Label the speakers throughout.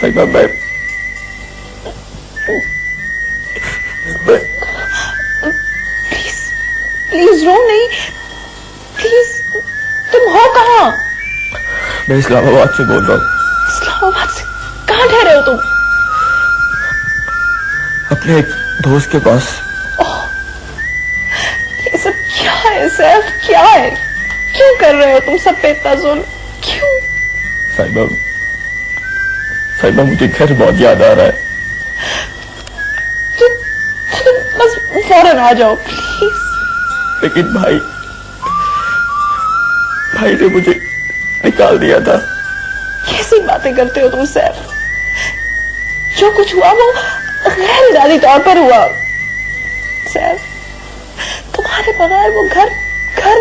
Speaker 1: साहिबा
Speaker 2: please please रो नहीं, please. तुम हो कहाँ?
Speaker 1: मैं इस्लामाबाद से बोल रहा हूँ।
Speaker 2: इस्लामाबाद से? कहाँ ठहरे हो तुम?
Speaker 1: अपने एक दोस्त के पास।
Speaker 2: ये सब क्या है सैफ, क्या है? क्यों कर रहे हो तुम सब पे इतना जुल्म? क्यों?
Speaker 1: साहिबा साहिबा मुझे घर बहुत याद आ रहा है।
Speaker 2: तुम बस फौरन आ जाओ प्लीज।
Speaker 1: लेकिन भाई ने मुझे निकाल दिया था।
Speaker 2: कैसी बातें करते हो तुम सैफ? जो कुछ हुआ वो गैर इरादी तौर पर हुआ। सैफ, तुम्हारे बगैर वो घर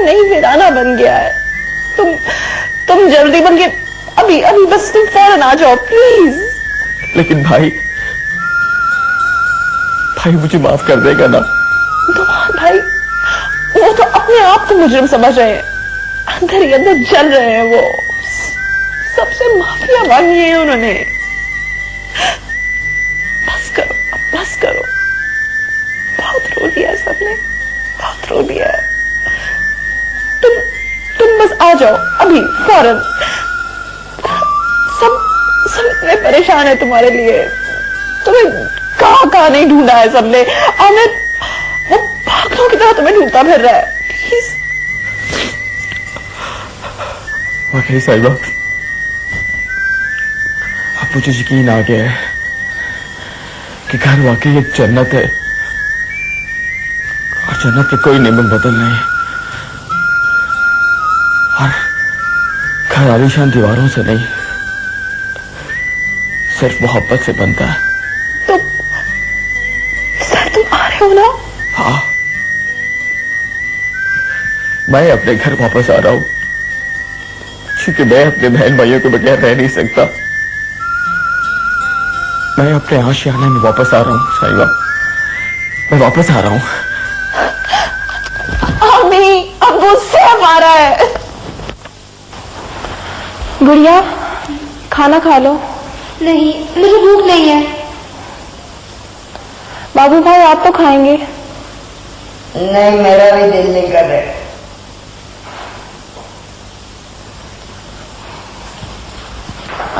Speaker 2: नहीं वीराना बन गया है। तुम जल्दी बन के अभी अभी बस तुम फौरन आ जाओ प्लीज।
Speaker 1: लेकिन भाई मुझे माफ कर देगा ना?
Speaker 2: तुम्हारा भाई वो तो अपने आप को मुजरिम समझ रहे हैं, अंदर ही अंदर जल रहे हैं। वो सबसे माफिया मांगी है उन्होंने। बस करो, बहुत रो लिया है सबने, बहुत रो लिया है। तुम बस आ जाओ अभी फौरन। सब इतने परेशान है तुम्हारे लिए। तुम्हें कहाँ नहीं ढूंढा है सबने। आमिर वो पागलों की तरह तुम्हें ढूंढता फिर रहा है। प्लीज।
Speaker 1: वाकई साहिबा, अब मुझे यकीन आ गया है कि घर वाकई एक जन्नत है, और जन्नत के कोई नेमत बदल नहीं। और घर आलीशान दीवारों से नहीं, सिर्फ मोहब्बत से बनता है।
Speaker 2: तो सर तुम आ रहे हो ना?
Speaker 1: हाँ, मैं अपने घर वापस आ रहा हूं, क्योंकि मैं अपने बहन भाइयों के बगैर रह नहीं सकता। मैं अपने आशियाने में वापस आ रहा हूं साहिबा, मैं वापस आ रहा हूं।
Speaker 2: अब गुस्से आ रहा है। गुड़िया, खाना खा लो।
Speaker 3: नहीं, मुझे भूख नहीं है।
Speaker 2: बाबू भाई आप तो खाएंगे।
Speaker 4: नहीं, मेरा भी दिल नहीं कर रहा।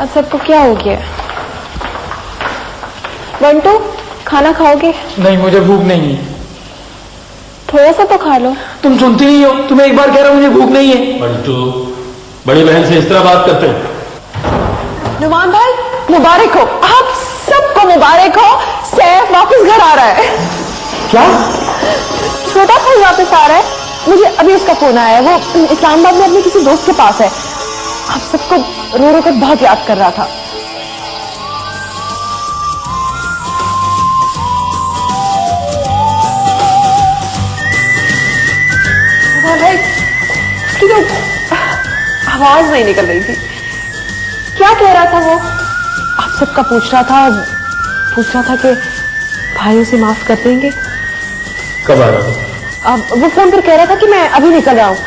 Speaker 2: आज सबको क्या हो गया? बंटू, खाना खाओगे?
Speaker 5: नहीं, मुझे भूख नहीं है।
Speaker 2: थोड़ा सा तो खा लो।
Speaker 5: तुम सुनती नहीं हो, तुम्हें एक बार कह रहा हूं मुझे भूख नहीं है।
Speaker 6: बंटू, बड़ी बहन से इस तरह बात करते हैं?
Speaker 2: नुमान भाई मुबारक हो, आप सबको मुबारक हो। सैफ वापस घर आ रहा है।
Speaker 5: क्या?
Speaker 2: छोटा भाई वापस आ रहा है। मुझे अभी उसका फोन आया है, वो इस्लामाबाद में अपने किसी दोस्त के पास है। आप सबको रो रो कर बहुत याद कर रहा था। भाई उसकी तो आवाज नहीं निकल रही थी। क्या कह रहा था वो? आप सबका पूछ रहा था कि भाइयों से माफ कर देंगे।
Speaker 6: कब आ रहा हो?
Speaker 2: अब वो फोन पर कह रहा था कि मैं अभी निकल रहा हूँ,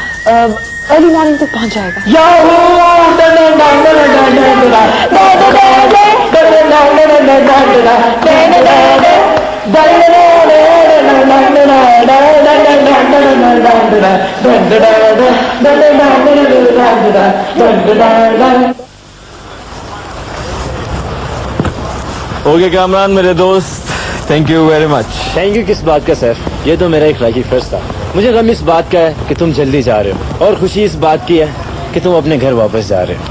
Speaker 2: अर्ली मॉर्निंग तक पहुंच जाएगा।
Speaker 1: ओके कामरान मेरे दोस्त, thank you very much.
Speaker 7: Thank you किस बात का सर, ये तो मेरा इखलाकी फर्ज था। मुझे गम इस बात का है कि तुम जल्दी जा रहे हो, और खुशी इस बात की है कि तुम अपने घर वापस जा रहे हो।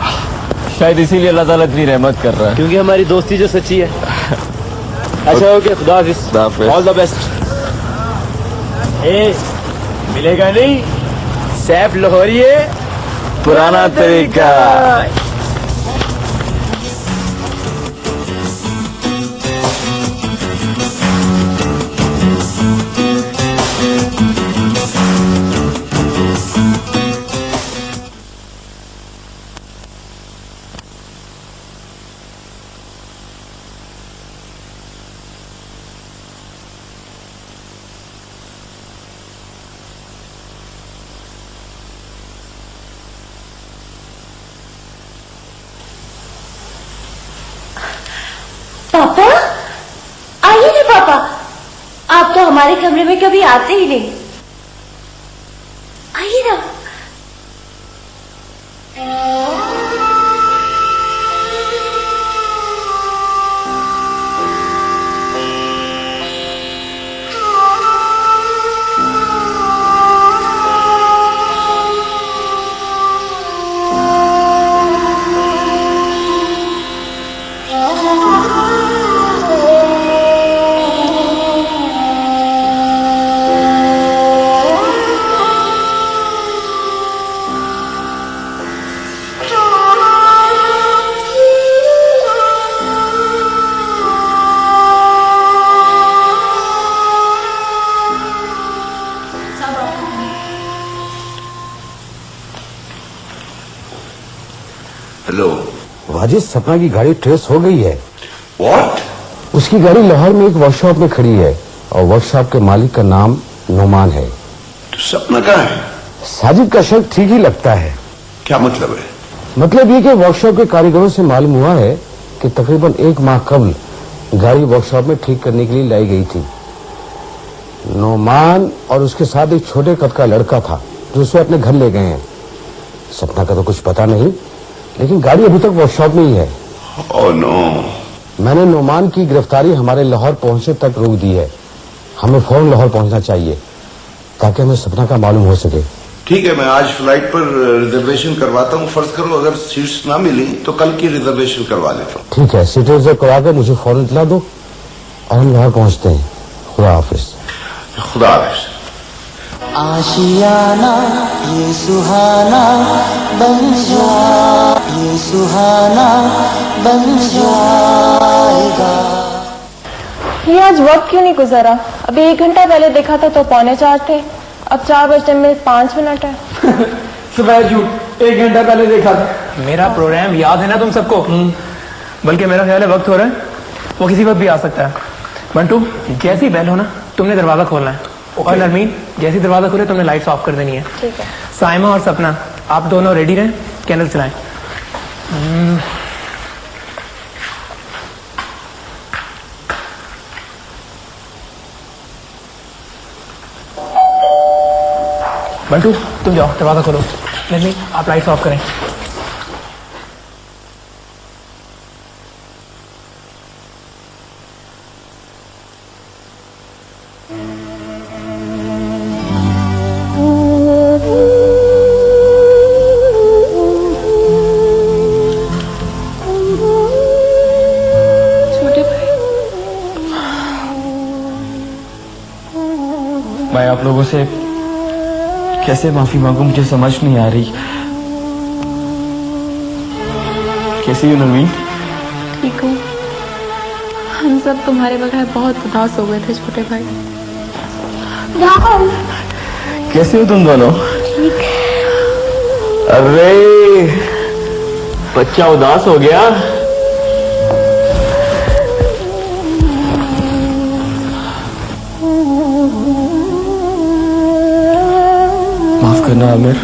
Speaker 1: शायद इसीलिए अल्लाह ताला इतनी रहमत कर रहा है,
Speaker 7: क्योंकि हमारी दोस्ती जो सच्ची है। अच्छा ओके, खुदा हाफिज, ऑल द बेस्ट। मिलेगा नहीं सैफ लाहौरिये,
Speaker 1: पुराना तरीका।
Speaker 3: हमारे कमरे में कभी आते ही नहीं। आइए ना।
Speaker 8: हेलो।
Speaker 9: राजेश, सपना की गाड़ी ट्रेस हो गई है।
Speaker 8: व्हाट?
Speaker 9: उसकी गाड़ी लाहौर में एक वर्कशॉप में खड़ी है और वर्कशॉप के मालिक का नाम नोमान है।
Speaker 8: तो सपना कहाँ है?
Speaker 9: साजिद का शक ठीक ही लगता है।
Speaker 8: क्या मतलब है?
Speaker 9: मतलब ये कि वर्कशॉप के कारीगरों से मालूम हुआ है कि तकरीबन 1 माह कबल गाड़ी वर्कशॉप में ठीक करने के लिए लाई गई थी। नोमान और उसके साथ एक छोटे कद का लड़का था जो उसे अपने घर ले गए हैं। सपना का तो कुछ पता नहीं, लेकिन गाड़ी अभी तक वर्कशॉप में ही है।
Speaker 8: Oh no.
Speaker 9: मैंने नोमान की गिरफ्तारी हमारे लाहौर पहुंचे तक रोक दी है। हमें फौरन लाहौर पहुंचना चाहिए ताकि हमें सपना का मालूम हो सके।
Speaker 8: ठीक है, मैं आज फ्लाइट पर रिजर्वेशन करवाता हूँ। फर्ज करो अगर सीट्स ना मिली तो कल की रिजर्वेशन करवा लेता हूँ।
Speaker 9: ठीक है, सीट रिजर्व करवा के मुझे फौरन इतला दो और हम लाहौर पहुंचते हैं। खुदा हाफिज।
Speaker 8: खुदा हाफिज।
Speaker 10: आशियाना ये सुहाना बन जा, ये सुहाना बन जाएगा।
Speaker 2: ये आज वक्त क्यों नहीं गुजरा? अभी 1 घंटा पहले देखा था तो 3:45 थे, अब 4 बजने में 5 मिनट है।
Speaker 5: सुबह झूठ, 1 घंटा पहले देखा था। मेरा प्रोग्राम याद है ना तुम सबको? बल्कि मेरा ख्याल है वक्त हो रहा है, वो किसी वक्त भी आ सकता है। बंटू, जैसी बेल हो ना तुमने दरवाजा खोलना है। और नरमीन, जैसी दरवाजा खुले तुमने लाइट्स ऑफ कर देनी है।
Speaker 2: ठीक है।
Speaker 5: साइमा और सपना, आप दोनों रेडी रहें, कैंडल चलाएं। बंटू, तुम जाओ दरवाजा खोलो। नरमीन, आप लाइट्स ऑफ करें।
Speaker 1: मैं आप लोगों से कैसे माफी मांगू, मुझे समझ नहीं आ रही। कैसी हो नरमीन?
Speaker 2: ठीक हूँ। हम सब तुम्हारे बगैर बहुत उदास हो गए थे छोटे भाई।
Speaker 1: कैसे हो तुम दोनों? अरे बच्चा उदास हो गया। माफ करना Aamir.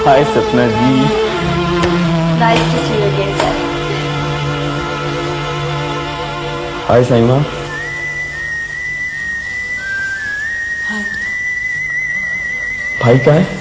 Speaker 1: Hi Sapna ji.
Speaker 3: Nice to see you again sir.
Speaker 1: Hi Saima. भाई कहाँ है?